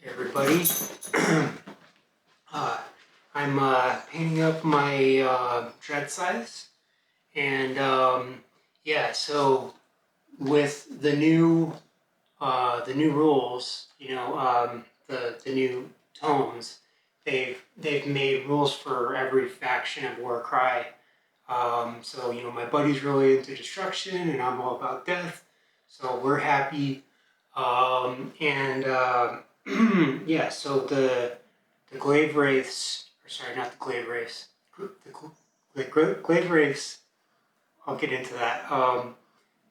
Hey everybody, I'm painting up my Dreadscythes, and yeah, so with the new rules, the new tomes, they've made rules for every faction of Warcry. So my buddy's really into destruction, and I'm all about death. So we're happy, and yeah. So the glaive wraiths, or sorry, not the glaive wraiths, the glaive wraiths. I'll get into that.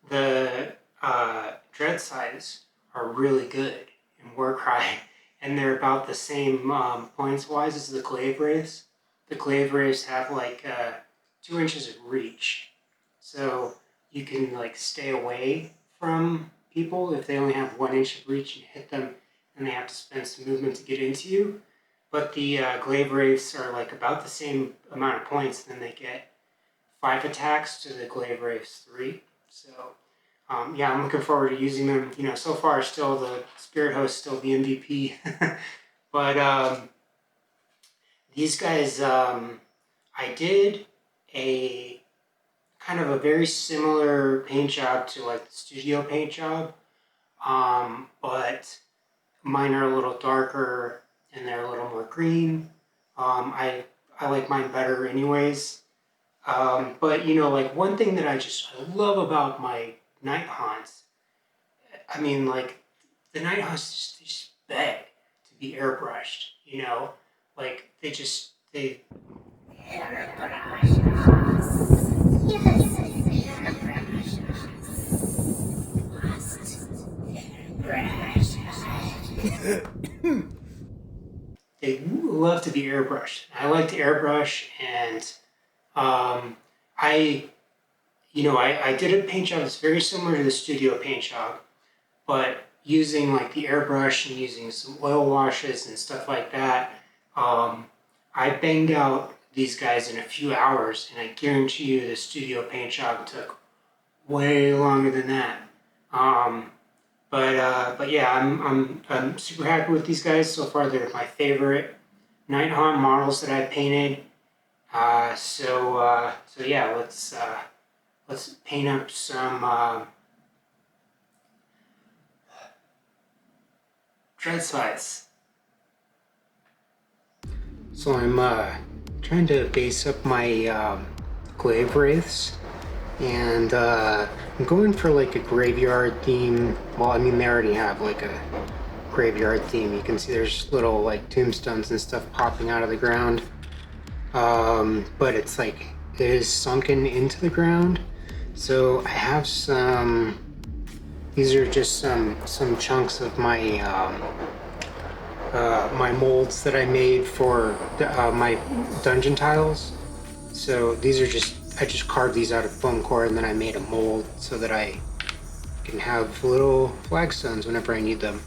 The Dreadscythes are really good in Warcry, and they're about the same points-wise as the glaive wraiths. The glaive wraiths have like 2 inches of reach, so you can like stay away from people if they only have 1 inch of reach and hit them, and they have to spend some movement to get into you. But the glaive wraiths are like about the same amount of points, then they get 5 attacks to the glaive wraiths 3. So yeah, I'm looking forward to using them. So far still the Spirit Host still the MVP. But these guys, I did a kind of a very similar paint job to like the studio paint job, but mine are a little darker and they're a little more green. I like mine better anyways. But like one thing that I love about my Nighthaunts, I mean, like the Nighthaunts just beg to be airbrushed. Like they they love to be airbrushed. I like to airbrush, and I did a paint job that's very similar to the studio paint job, but using like the airbrush and using some oil washes and stuff like that. I banged out these guys in a few hours, and I guarantee you the studio paint job took way longer than that. But yeah, I'm super happy with these guys so far. They're my favorite Nighthaunt models that I've painted. So yeah, let's paint up some Dreadscythes. So I'm trying to base up my glaive wraiths, and I'm going for like a graveyard theme. Well, I mean, they already have like a graveyard theme. You can see there's little like tombstones and stuff popping out of the ground, but it's like it is sunken into the ground. So I have some. These are just some chunks of my my molds that I made for my dungeon tiles. So these are I just carved these out of foam core, and then I made a mold so that I can have little flagstones whenever I need them.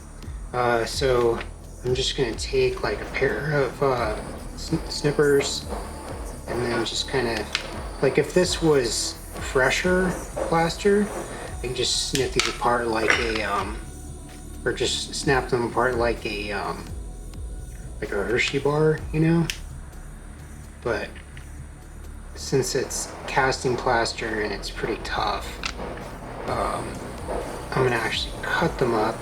So I'm just gonna take like a pair of snippers, and then just kind of like, if this was fresher plaster, I can just snip these apart like or just snap them apart like a Hershey bar, But since it's casting plaster and it's pretty tough, I'm gonna actually cut them up.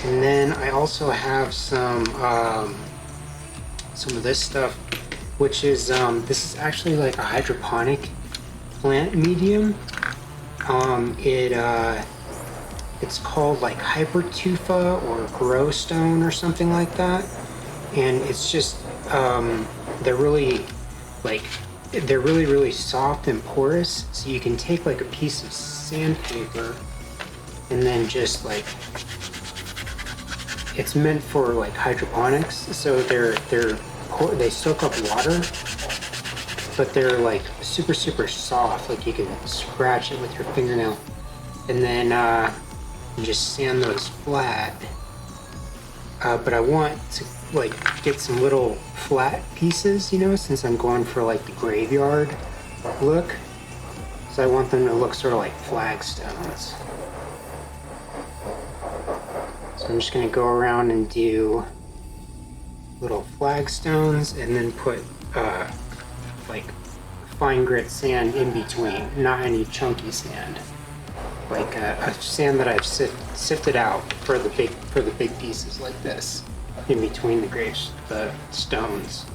And then I also have some of this stuff, which is this is actually like a hydroponic plant medium. It's called like hypertufa or grow stone or something like that, and it's just they're really soft and porous, so you can take like a piece of sandpaper and then just like, it's meant for like hydroponics, so they soak up water, but they're like super soft, like you can scratch it with your fingernail, and then you just sand those flat. But I want to like get some little flat pieces, since I'm going for like the graveyard look. So I want them to look sort of like flagstones. So I'm just going to go around and do little flagstones and then put like fine grit sand in between, not any chunky sand, like a sand that I've sifted out for the big pieces like this, in between the stones.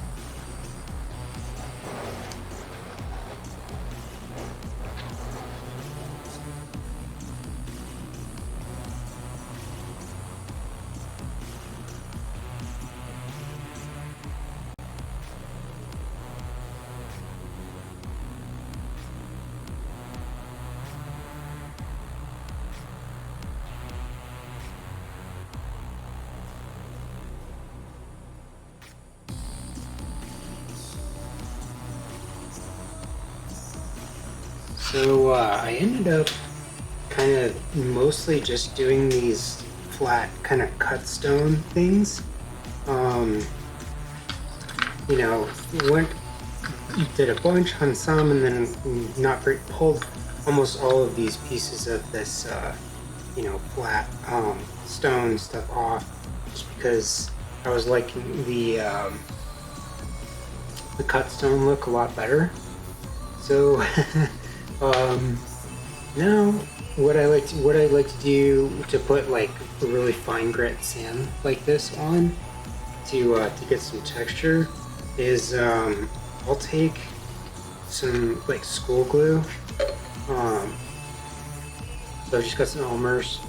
So I ended up kind of mostly just doing these flat kind of cut stone things. You know, did a bunch on some and then pulled almost all of these pieces of this, you know, flat stone stuff off, just because I was liking the cut stone look a lot better. So now what I like to do to put like a really fine grit sand like this on to get some texture is I'll take some like school glue. So I've just got some Elmer's,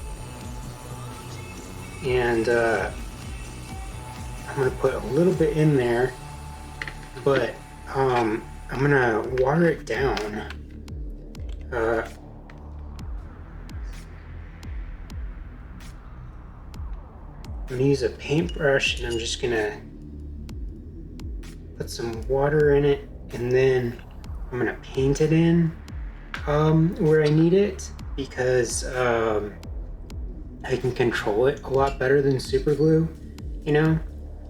and I'm gonna put a little bit in there, but I'm gonna water it down. I'm gonna use a paintbrush, and I'm just gonna put some water in it, and then I'm gonna paint it in where I need it, because I can control it a lot better than super glue, you know?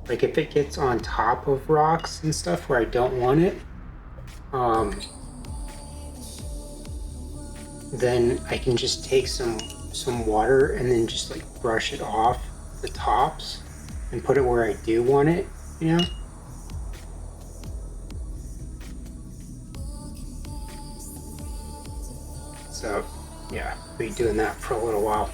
Like if it gets on top of rocks and stuff where I don't want it, then I can just take some water and then just like brush it off the tops and put it where I do want it, you know? So yeah, I'll be doing that for a little while.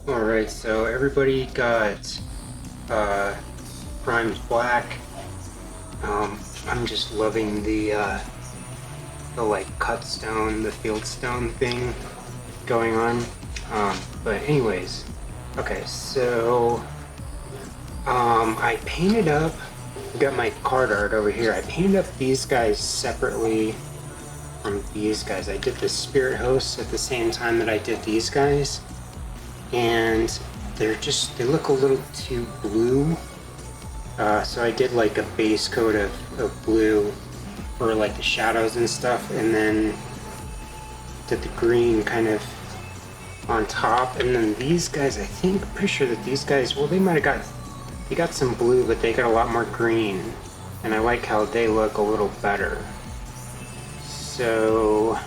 Alright, so everybody got primed black. I'm just loving the like cut stone, the field stone thing going on. But anyways, okay, so I painted up, got my card art over here. I painted up these guys separately from these guys. I did the spirit hosts at the same time that I did these guys, and they look a little too blue. So I did like a base coat of blue for like the shadows and stuff, and then did the green kind of on top. And then these guys, pretty sure that these guys, well, they got some blue, but they got a lot more green, and I like how they look a little better. So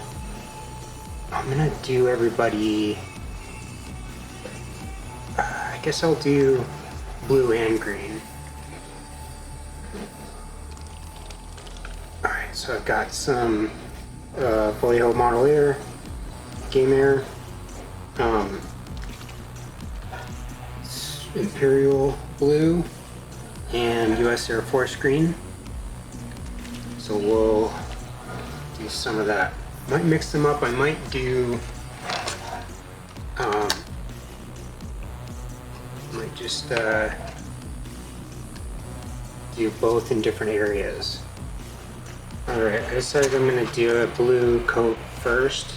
I'm gonna do everybody, I guess I'll do blue and green. Alright, so I've got some Vallejo Model Air, Game Air, Imperial Blue, and US Air Force Green. So we'll do some of that. Might mix them up. I might do might just do both in different areas. Alright, I decided I'm going to do a blue coat first.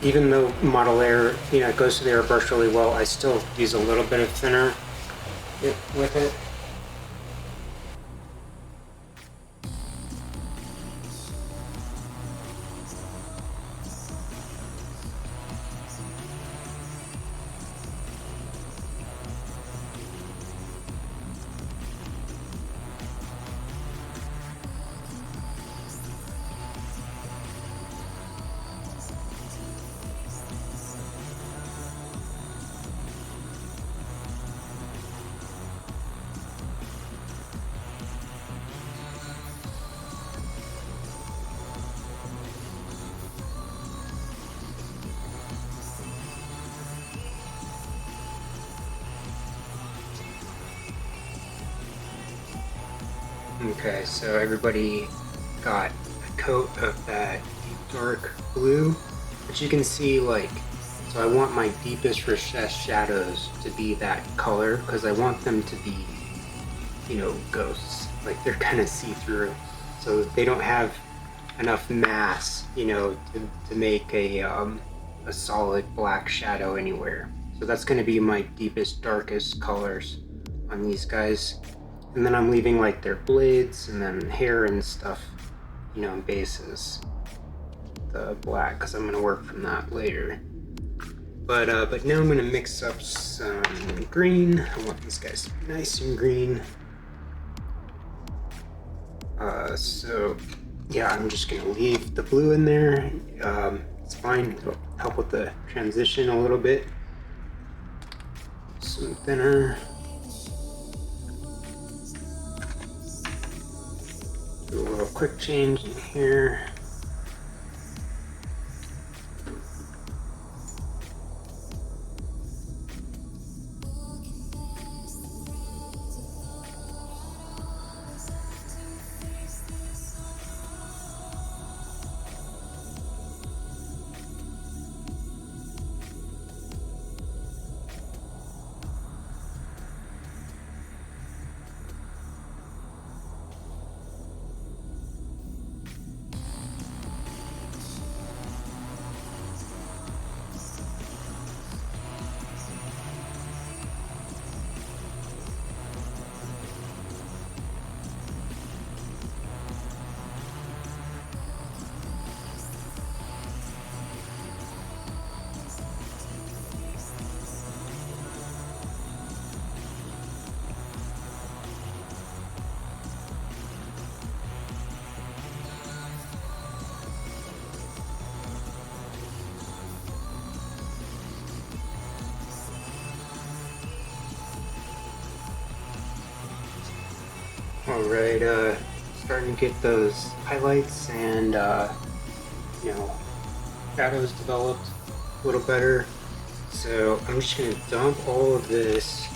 Even though Model Air, you know, it goes to the airbrush really well, I still use a little bit of thinner with it. Okay, so everybody got a coat of that dark blue, but you can see like, so I want my deepest recessed shadows to be that color because I want them to be, you know, ghosts, like they're kind of see-through, so they don't have enough mass, you know, to make a solid black shadow anywhere. So that's going to be my deepest, darkest colors on these guys. And then I'm leaving like their blades and then hair and stuff, you know, bases, the black, because I'm going to work from that later. But now I'm going to mix up some green. I want these guys to be nice and green. So yeah, I'm just going to leave the blue in there. It's fine. It'll help with the transition a little bit. Some thinner. Do a little quick change in here. Alright, starting to get those highlights and, you know, shadows developed a little better. So I'm just going to dump all of this,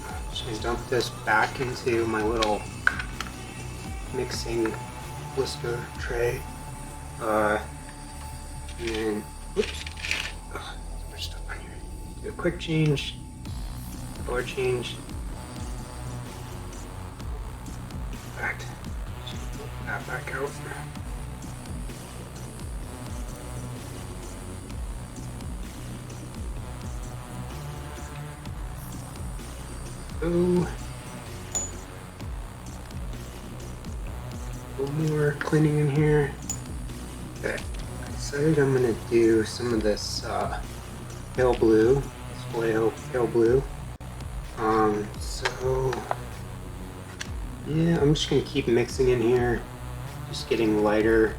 I'm just going to dump this back into my little mixing blister tray. And then, whoops, so much stuff on here. Do a quick change, color change. That back out. A little more cleaning in here. Okay, I decided I'm gonna do some of this pale blue, pale blue. So yeah, I'm just gonna keep mixing in here, just getting lighter.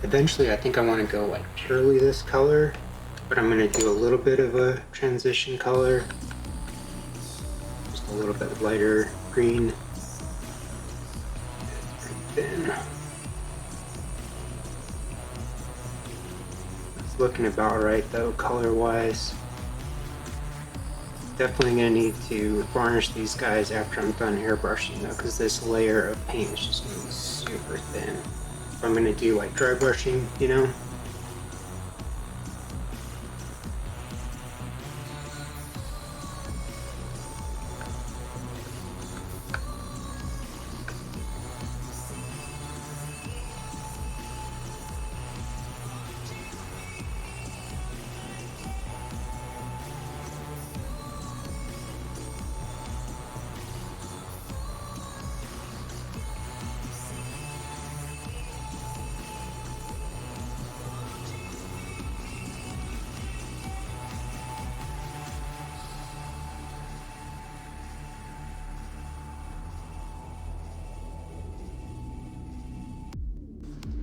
Eventually I think I want to go like purely this color, but I'm gonna do a little bit of a transition color, just a little bit lighter green. Pretty thin. It's looking about right though, color wise. Definitely gonna need to varnish these guys after I'm done airbrushing though, because this layer of paint is just gonna be super thin. If I'm gonna do like dry brushing, you know.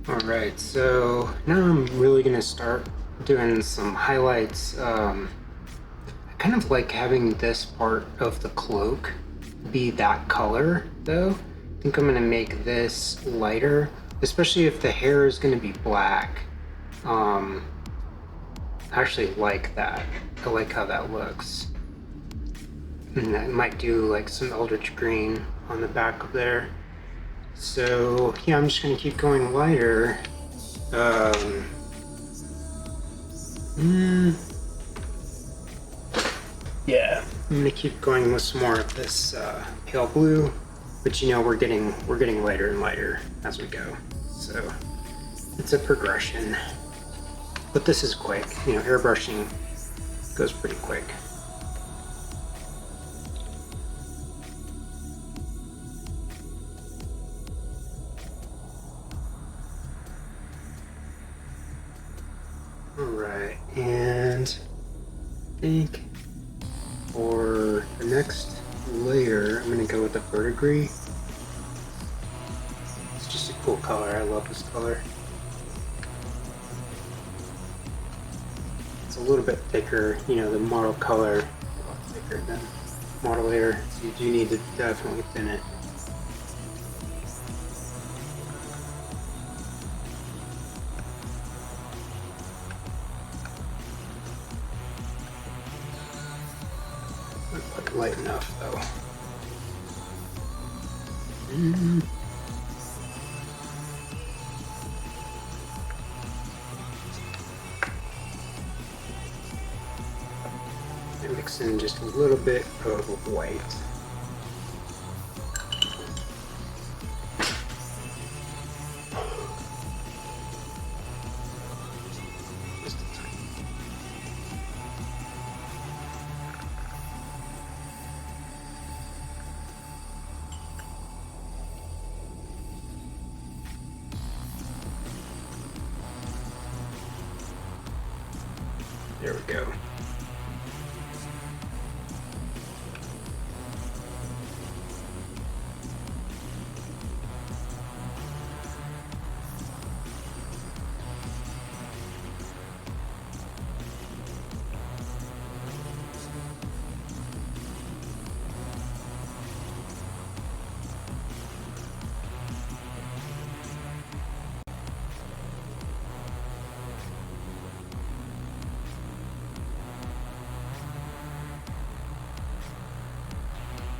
Alright, so now I'm really going to start doing some highlights. I kind of like having this part of the cloak be that color though. I think I'm going to make this lighter, especially if the hair is going to be black. I actually like that. I like how that looks. And I might do like some eldritch green on the back of there. So yeah, I'm just gonna keep going lighter. Yeah, I'm gonna keep going with some more of this pale blue, but you know we're getting lighter and lighter as we go. So it's a progression, but this is quick. You know, airbrushing goes pretty quick. All right, and I think for the next layer, I'm gonna go with the verdigris. It's just a cool color. I love this color. It's a little bit thicker, you know, the model color, a lot thicker than model layer, so you do need to definitely thin it. Not quite light enough though. And mix in just a little bit of white. Just a tiny. There we go.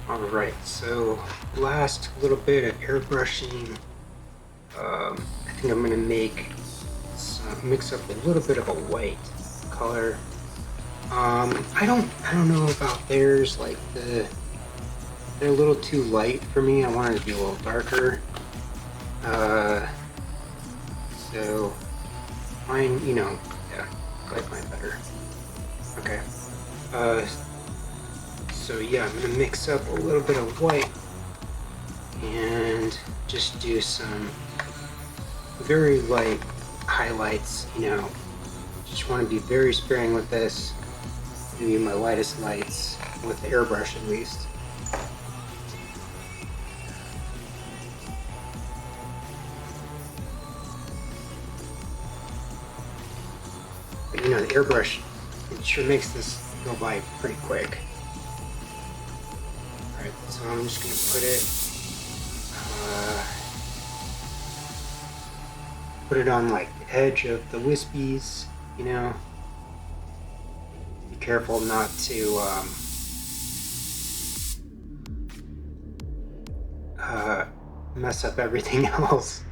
Alright, so last little bit of airbrushing. I think I'm gonna mix up a little bit of a white color. I don't know about theirs, like they're a little too light for me. I wanted it to be a little darker. So mine, you know, yeah, I like mine better. Okay. So yeah, I'm gonna mix up a little bit of white and just do some very light highlights, you know. Just want to be very sparing with this. Maybe my lightest lights with the airbrush at least. But you know, the airbrush, it sure makes this go by pretty quick. Alright, so I'm just going to put it on like the edge of the wispies, you know. Be careful not to mess up everything else.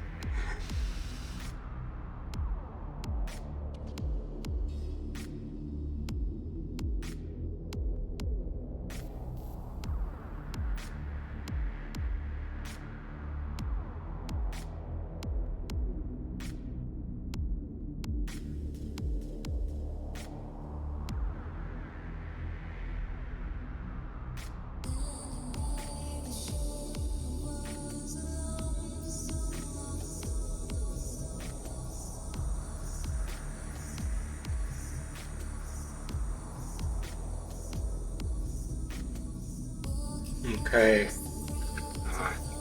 Okay,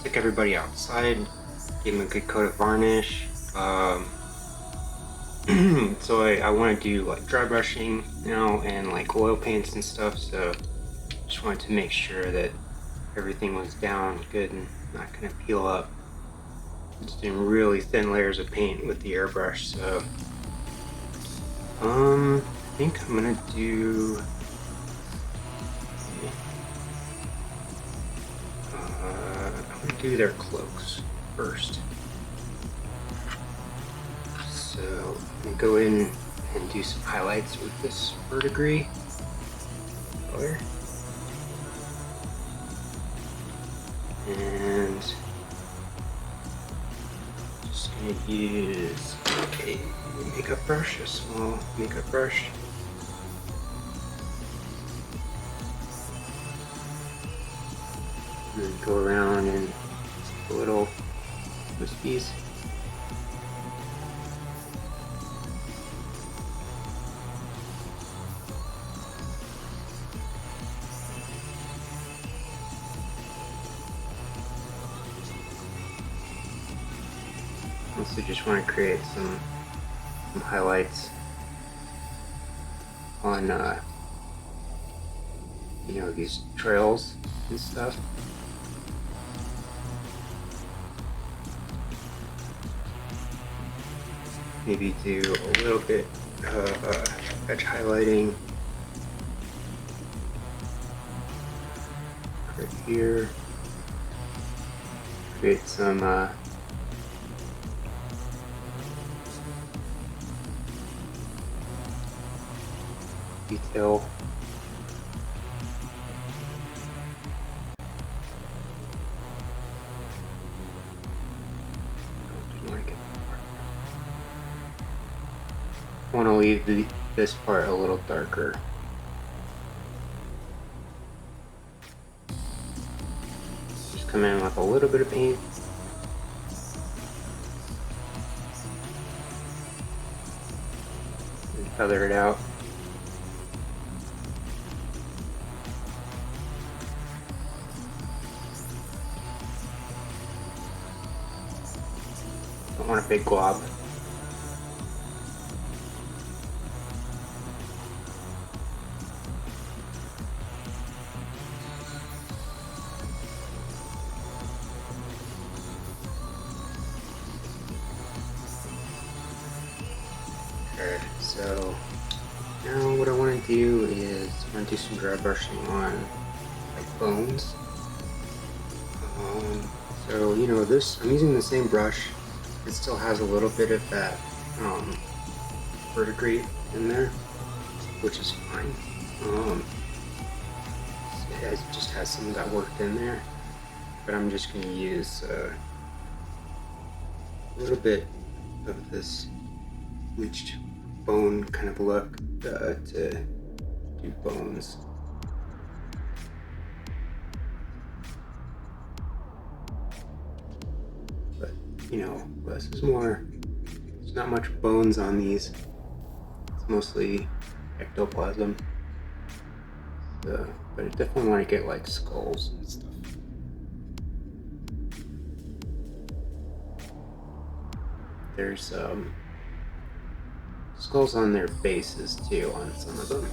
took everybody outside, gave them a good coat of varnish. So I want to do like dry brushing now and like oil paints and stuff, so just wanted to make sure that everything was down good and not going to peel up. Just doing really thin layers of paint with the airbrush, so I think I'm going to do do their cloaks first. So I'm gonna go in and do some highlights with this verdigris color. And just gonna use a makeup brush, a small makeup brush. And then go around and the little wispies. Also just want to create some highlights on you know, these trails and stuff. Maybe do a little bit of edge highlighting right here. Create some detail. I want to leave this part a little darker. Just come in with a little bit of paint. And feather it out. Don't want a big glob. Okay, so now what I want to do is I want to do some dry brushing on like bones. So you know, this I'm using the same brush. It still has a little bit of that verdigris in there, which is fine. It just has some of that worked in there, but I'm just going to use a little bit of this bleached bone kind of look to do bones. But you know, less is more. There's not much bones on these. It's mostly ectoplasm. So, but I definitely want to get like skulls and stuff. There's skulls on their bases too on some of them.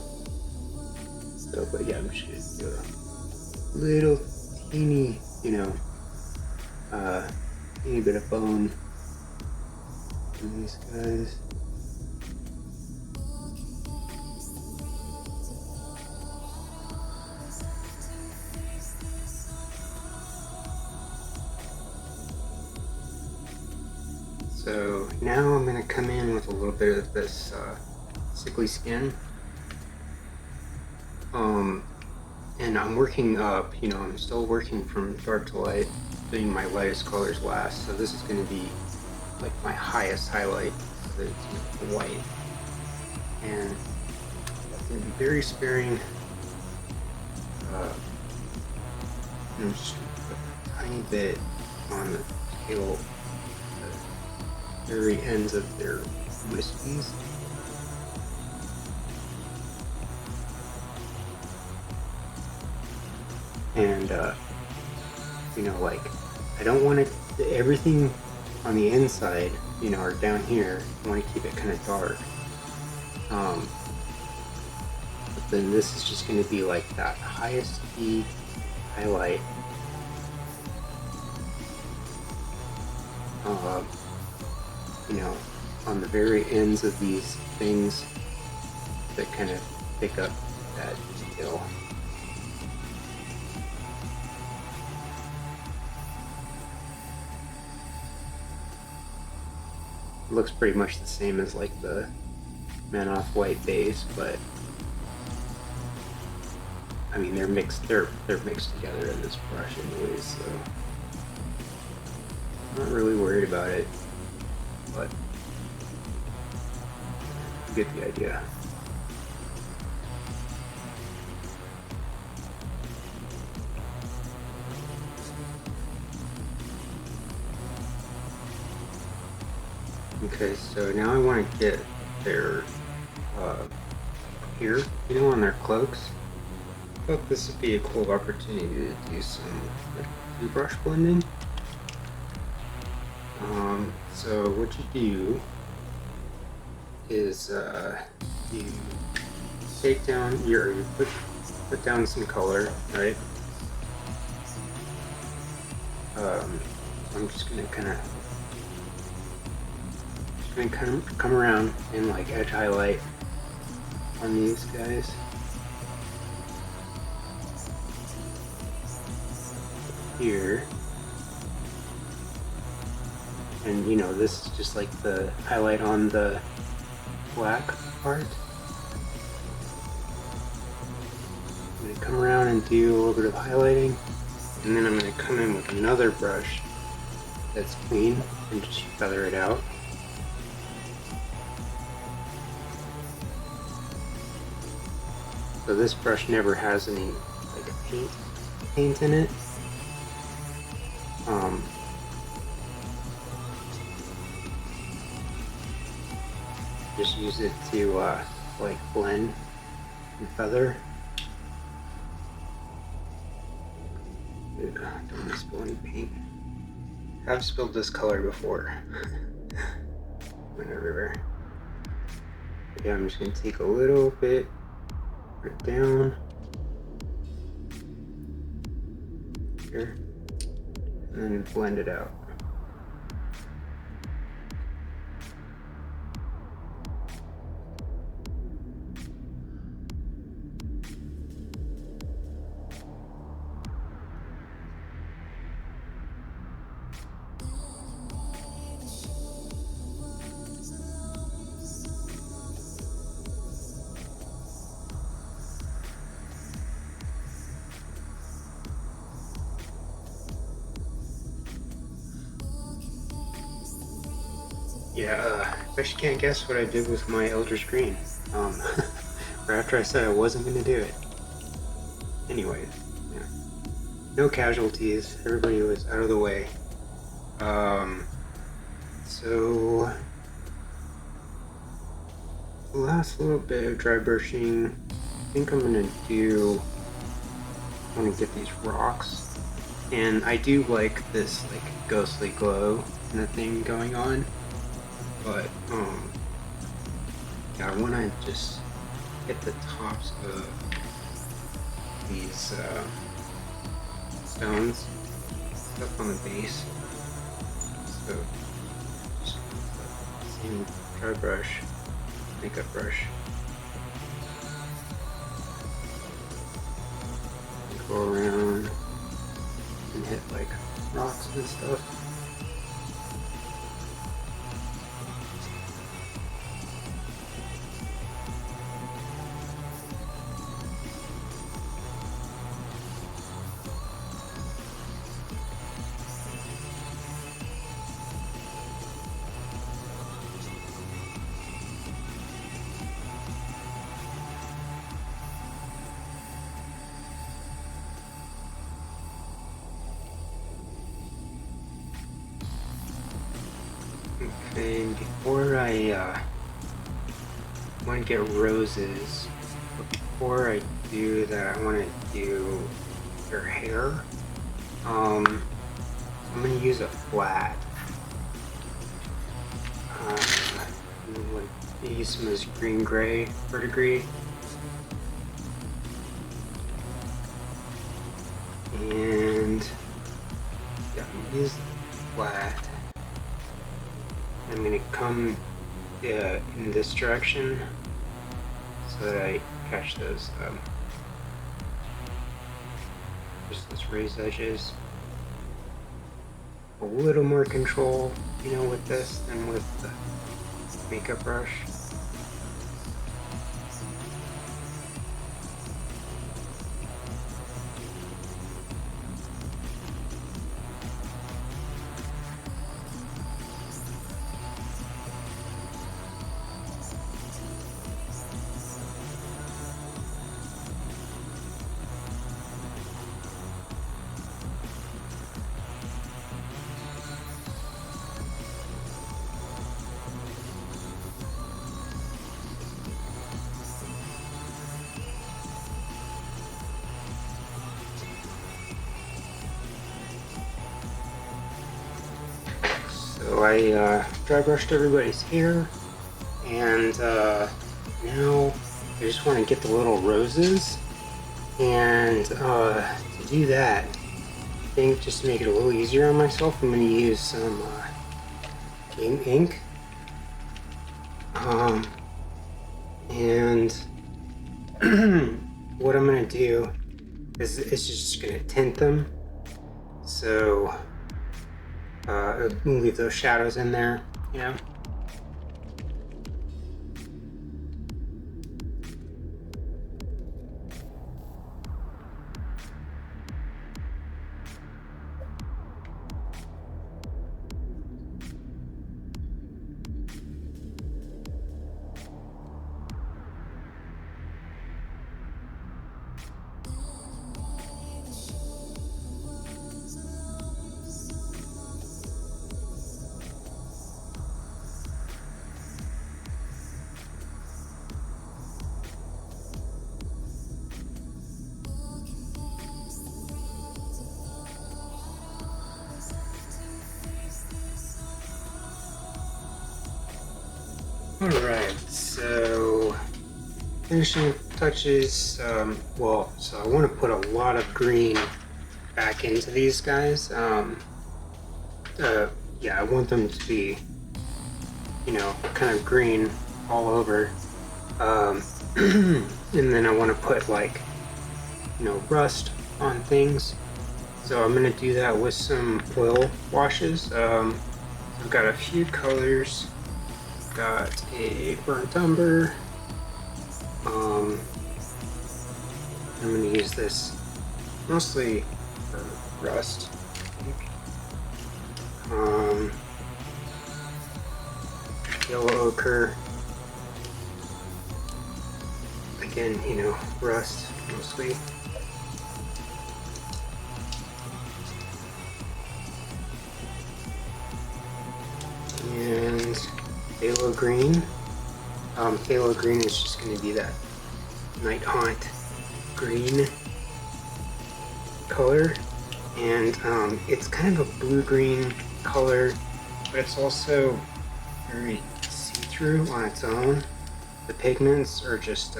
So, but yeah, I'm just gonna do a little teeny, you know, teeny bit of bone in these guys. So now I'm going to come in with a little bit of this sickly skin. And I'm working up, you know, I'm still working from dark to light, doing my lightest colors last. So this is going to be like my highest highlight, so that it's white. And it's going to be very sparing. I'm just going to put a tiny bit on the tail, the very ends of their wispies. And you know, like, I don't want everything on the inside, you know, or down here, I want to keep it kind of dark. But then this is just going to be like that highest key highlight. You know, on the very ends of these things that kind of pick up that detail. It looks pretty much the same as like the Man Off-White base, but I mean they're mixed together in this brush anyways, so I'm not really worried about it, but you get the idea. Okay, so now I want to get their here, you know, on their cloaks. I thought this would be a cool opportunity to do some like, brush blending. So what you do is you take down you put down some color, right? I'm just gonna kind of come around and like edge highlight on these guys. Here. And you know, this is just like the highlight on the black part. I'm going to come around and do a little bit of highlighting, and then I'm going to come in with another brush that's clean and just feather it out. So this brush never has any like paint in it. Just use it to like blend and feather. Don't want to spill any paint. I've spilled this color before. Went everywhere. But yeah, I'm just gonna take a little bit, put it down here, and then blend it out. Yeah, I bet you can't guess what I did with my Eldritch Green. Right after I said I wasn't going to do it. Anyways, yeah. No casualties, everybody was out of the way. So the last little bit of dry brushing, I think I'm going to want to get these rocks. And I do like this like ghostly glow kind of thing going on. But, yeah, I want to just hit the tops of these stones up on the base. So, just same dry brush, makeup brush. Go around and hit like rocks and stuff. And before I want to get roses, but before I do that, I want to do their hair. I'm going to use a flat. I'm going to use some of this green-gray verdigris. And yeah, I'm going to use the flat. I'm going to come in this direction so that I catch those just those raised edges. a little more control, you know, with this than with the makeup brush. So I dry brushed everybody's hair, and now I just want to get the little roses, and to do that, I think just to make it a little easier on myself, I'm going to use some game ink, and what I'm going to do is it's just going to tint them, so leave those shadows in there, you know. Alright, so finishing touches, so I want to put a lot of green back into these guys. Yeah, I want them to be, you know, kind of green all over. And then I want to put, like, you know, rust on things. So I'm going to do that with some oil washes. I've got a few colors. Got a burnt umber. I'm going to use this mostly for rust, I think. Yellow ochre. Again, you know, rust mostly. And phthalo green. Phthalo green is just going to be that Nighthaunt green color, and it's kind of a blue-green color, but it's also very see-through on its own. The pigments are just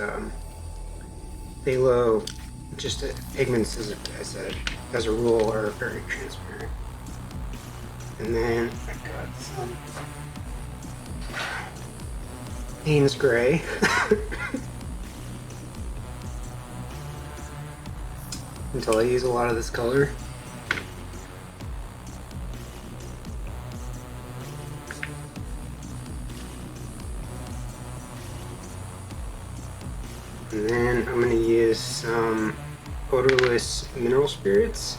phthalo. Just pigments as a rule are very transparent. And then I got some Payne's Gray. Until I use a lot of this color. And then I'm going to use some odorless mineral spirits.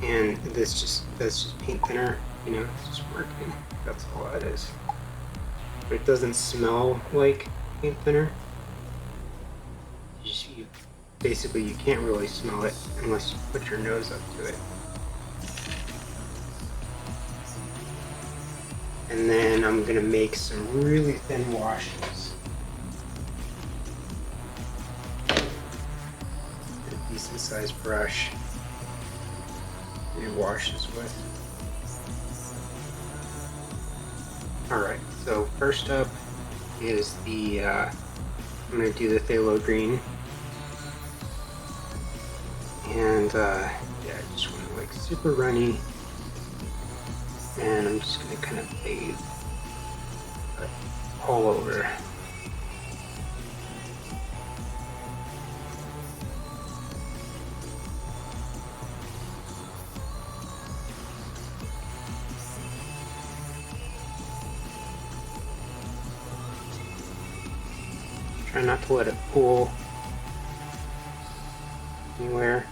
And that's just paint thinner, you know, it's just marketing. That's all that is. But it doesn't smell like paint thinner. Basically, you can't really smell it unless you put your nose up to it. And then I'm gonna make some really thin washes. A decent sized brush to do washes with. Alright, so first up is the, I'm gonna do the phthalo green. And yeah, I just want it like super runny, and I'm just gonna kind of bathe all over. Try not to let it pool anywhere.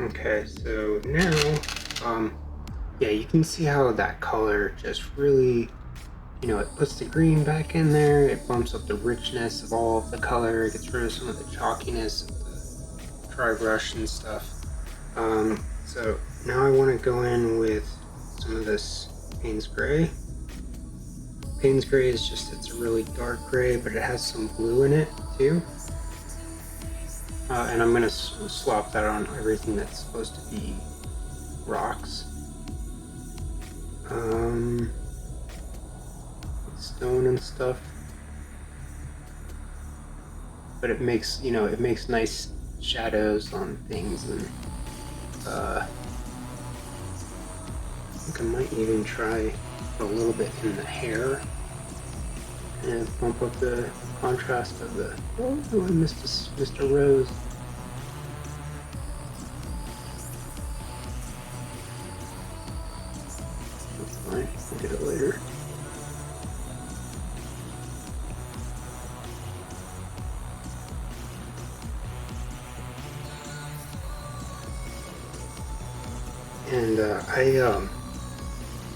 Okay, so now, yeah, you can see how that color just really, you know, it puts the green back in there, it bumps up the richness of all of the color, it gets rid of some of the chalkiness of the dry brush and stuff. So now I want to go in with some of this Payne's Gray. Payne's Gray is just, it's a really dark gray, but it has some blue in it too. And I'm going to swap that on everything that's supposed to be rocks. Stone and stuff. But it makes, you know, it makes nice shadows on things, and I think I might even try a little bit in the hair and bump up the contrast of the, oh, I missed a rose. That's fine, I'll get it later. And I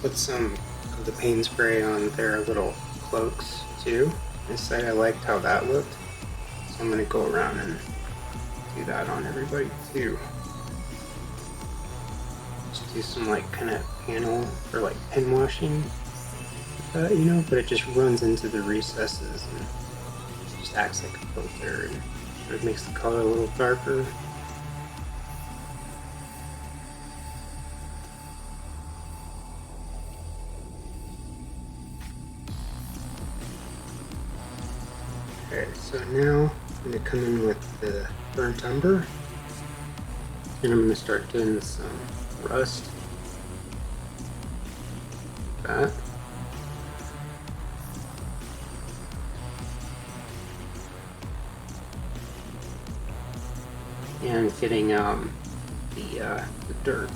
put some of the Payne's Gray on their little cloaks too. I said I liked how that looked, so I'm going to go around and do that on everybody too. Just do some like kind of panel or like pin washing, you know, but it just runs into the recesses and just acts like a filter, and it makes the color a little darker. Okay, so now I'm going to come in with the burnt umber, and I'm going to start doing some rust. That. And getting the dirt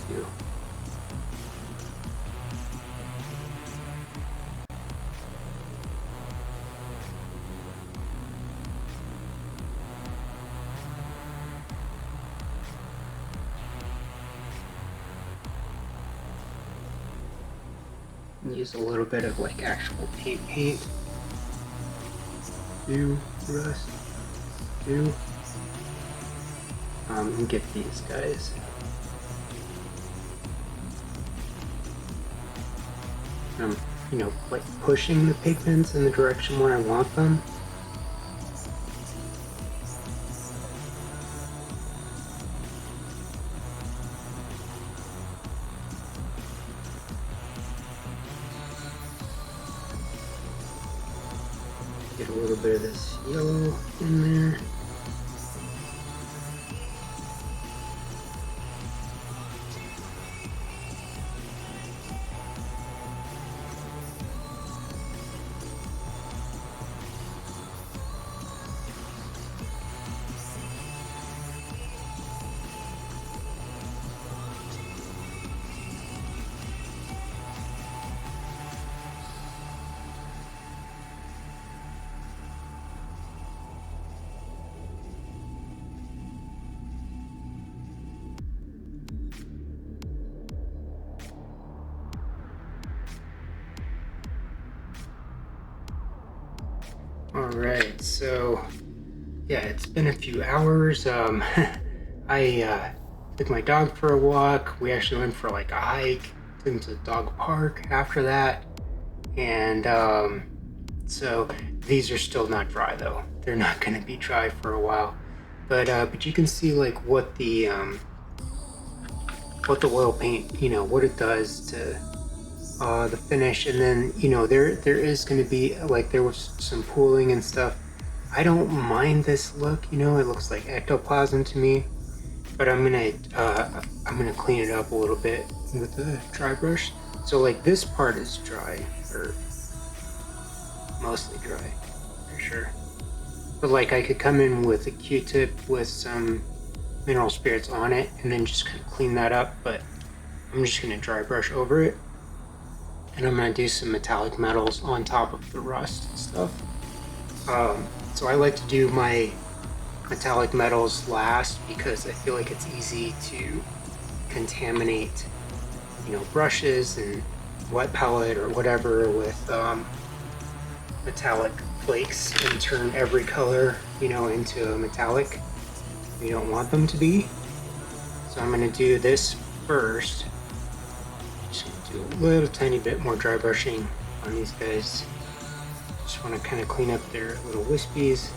too. Use a little bit of like actual paint. Do rust. Do. And get these guys. You know, like pushing the pigments in the direction where I want them. Get a little bit of this yellow in there. Alright, so yeah, it's been a few hours. I took my dog for a walk. We actually went for like a hike, took him to the dog park after that. And so these are still not dry though. They're not gonna be dry for a while. But you can see like what the oil paint, you know, what it does to the finish, and then there is going to be like there was some pooling and stuff. I don't mind this look, it looks like ectoplasm to me, but I'm gonna clean it up a little bit with the dry brush. So like this part is dry, or mostly dry for sure. But like I could come in with a Q-tip with some mineral spirits on it and then just kind of clean that up, but I'm just gonna dry brush over it. And I'm gonna do some metallic metals on top of the rust and stuff. So I like to do my metallic metals last because I feel like it's easy to contaminate, brushes and wet palette or whatever with metallic flakes and turn every color, into a metallic. You don't want them to be. So I'm gonna do this first. Just gonna do a little tiny bit more dry brushing on these guys. Just want to kind of clean up their little wispies.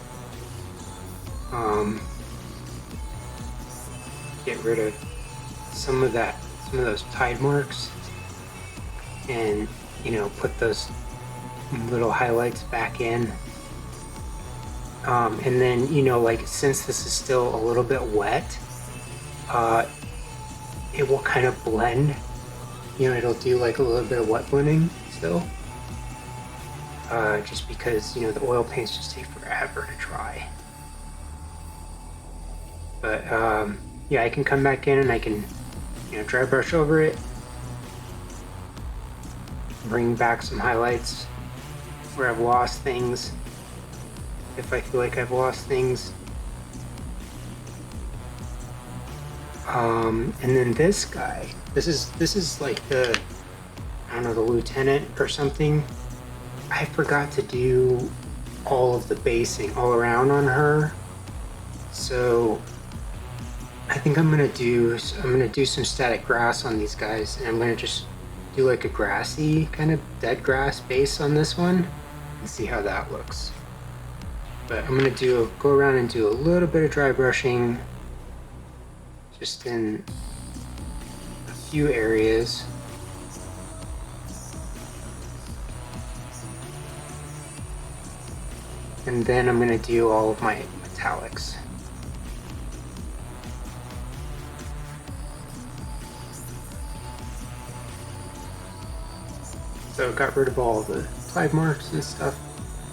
Get rid of some of those tide marks, and put those little highlights back in. And then like since this is still a little bit wet, it will kind of blend. It'll do like a little bit of wet blending still. Just because the oil paints just take forever to dry. But yeah, I can come back in and I can dry brush over it, bring back some highlights where I've lost things, if I feel like I've lost things. And then this guy, this is like the, I don't know, the lieutenant or something. I forgot to do all of the basing all around on her, so I think I'm gonna do some static grass on these guys, and I'm gonna just do like a grassy kind of dead grass base on this one and see how that looks. But I'm gonna go around and do a little bit of dry brushing just in a few areas. And then I'm going to do all of my metallics. So I got rid of all the tide marks and stuff.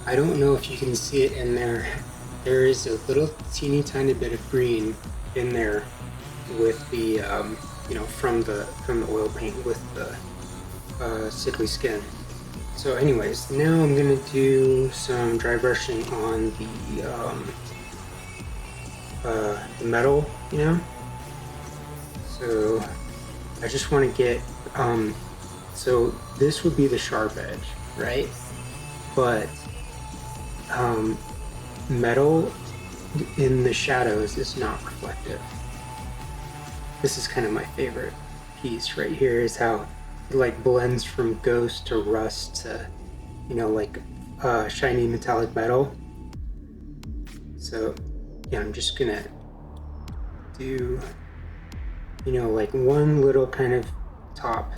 I don't know if you can see it in there. There is a little teeny tiny bit of green in there with the, from the oil paint with the sickly skin. So anyways, now I'm going to do some dry brushing on the metal, So I just want to get, so this would be the sharp edge, right? But metal in the shadows is not reflective. This is kind of my favorite piece right here, is how it like blends from ghost to rust to, like shiny metallic metal. So yeah, I'm just gonna do, like one little kind of top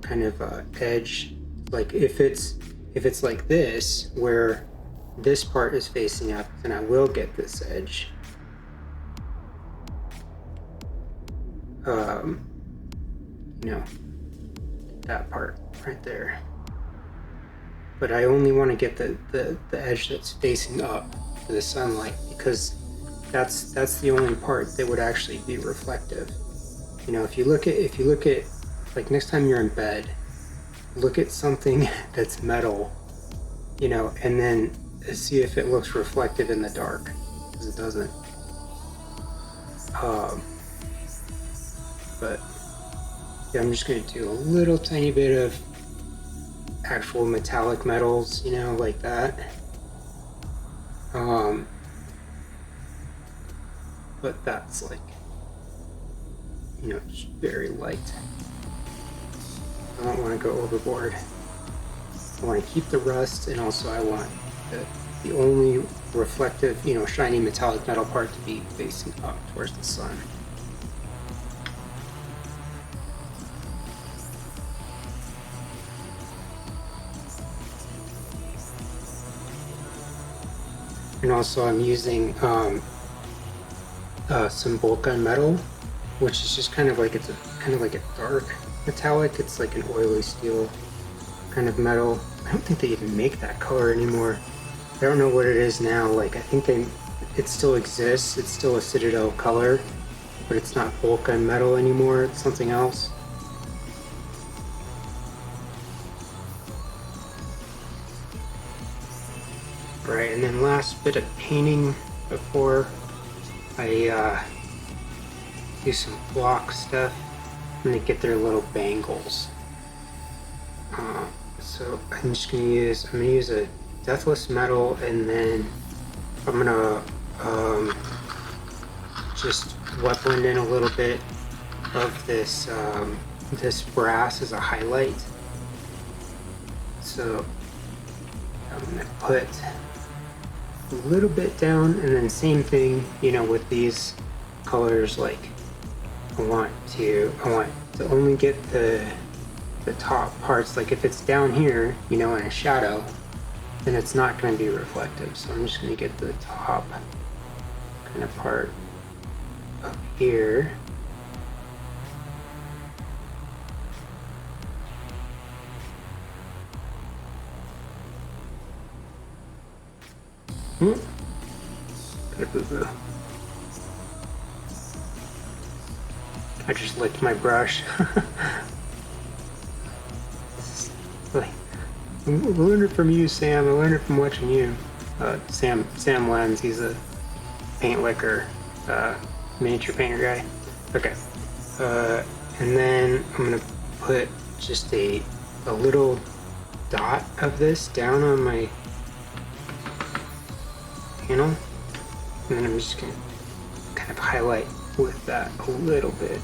kind of edge. Like if it's like this, where this part is facing up, then I will get this edge. That part right there. But I only want to get the edge that's facing up to the sunlight, because that's the only part that would actually be reflective. If you look at like next time you're in bed, look at something that's metal, and then see if it looks reflective in the dark, because it doesn't. But yeah, I'm just going to do a little tiny bit of actual metallic metals, like that. But that's like, just very light. I don't want to go overboard. I want to keep the rust, and also I want the only reflective, shiny metallic metal part to be facing up towards the sun. And also I'm using some bolt gun metal, which is just kind of like, it's kind of like a dark metallic. It's like an oily steel kind of metal. I don't think they even make that color anymore. I don't know what it is now. Like, I think it still exists. It's still a Citadel color, but it's not bolt gun metal anymore. It's something else. Right, and then last bit of painting before I do some block stuff. I'm gonna get their little bangles. So I'm gonna use a deathless metal, and then I'm gonna just wet blend in a little bit of this this brass as a highlight. So I'm gonna put a little bit down, and then same thing, you know, with these colors. Like, I want to only get the top parts. Like, if it's down here, you know, in a shadow, then it's not going to be reflective. So I'm just going to get the top kind of part up here. Got a boo-boo. I just licked my brush. I learned it from you, Sam. I learned it from watching you. Sam Lenz, he's a paint licker, miniature painter guy. Okay. And then I'm gonna put just a little dot of this down on my panel, and then I'm just gonna kind of highlight with that a little bit.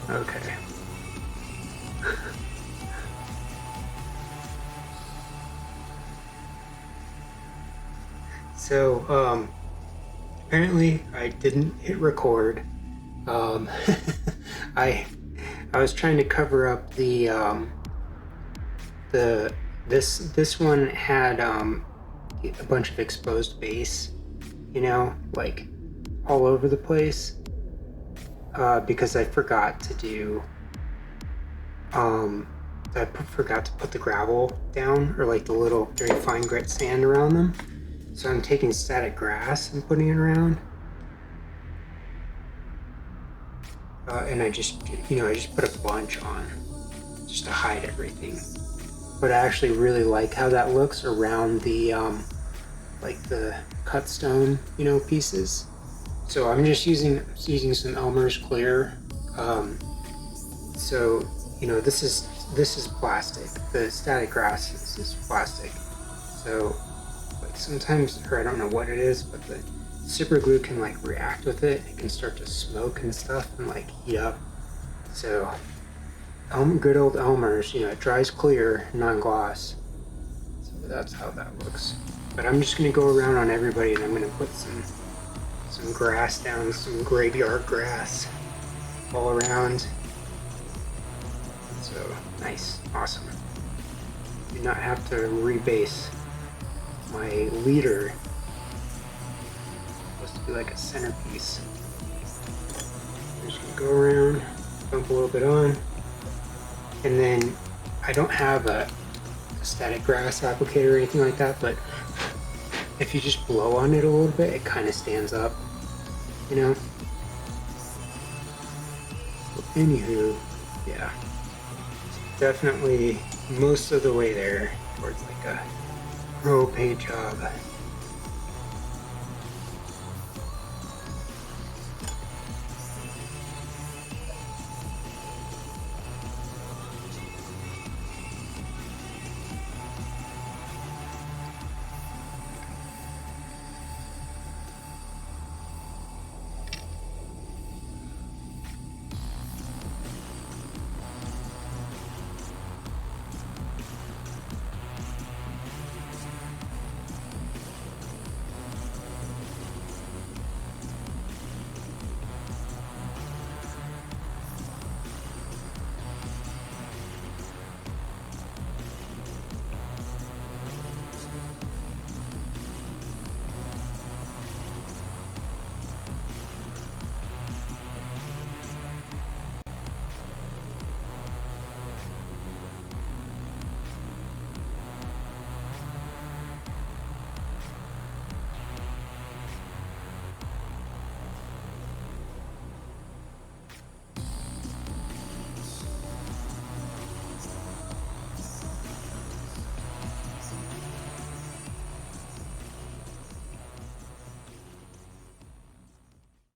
Okay. So, apparently I didn't hit record. I was trying to cover up this one had a bunch of exposed base, you know, like all over the place, because I forgot to do I forgot to put the gravel down, or like the little very fine grit sand around them. So I'm taking static grass and putting it around. And I just put a bunch on just to hide everything. But I actually really like how that looks around the like the cut stone, you know, pieces. So I'm just using some Elmer's clear. So, you know, this is plastic. The static grass is plastic. So, like, sometimes, or I don't know what it is, but the super glue can like react with it. It can start to smoke and stuff and like heat up. So, good old Elmer's, you know, it dries clear, non-gloss. So that's how that looks. But I'm just gonna go around on everybody, and I'm gonna put some grass down, some graveyard grass all around. So nice, awesome. Do not have to rebase my leader. It's supposed to be like a centerpiece. I'm just gonna go around, bump a little bit on, and then I don't have a static grass applicator or anything like that, but if you just blow on it a little bit, it kind of stands up, you know? So anywho, yeah. Definitely most of the way there towards like a pro paint job.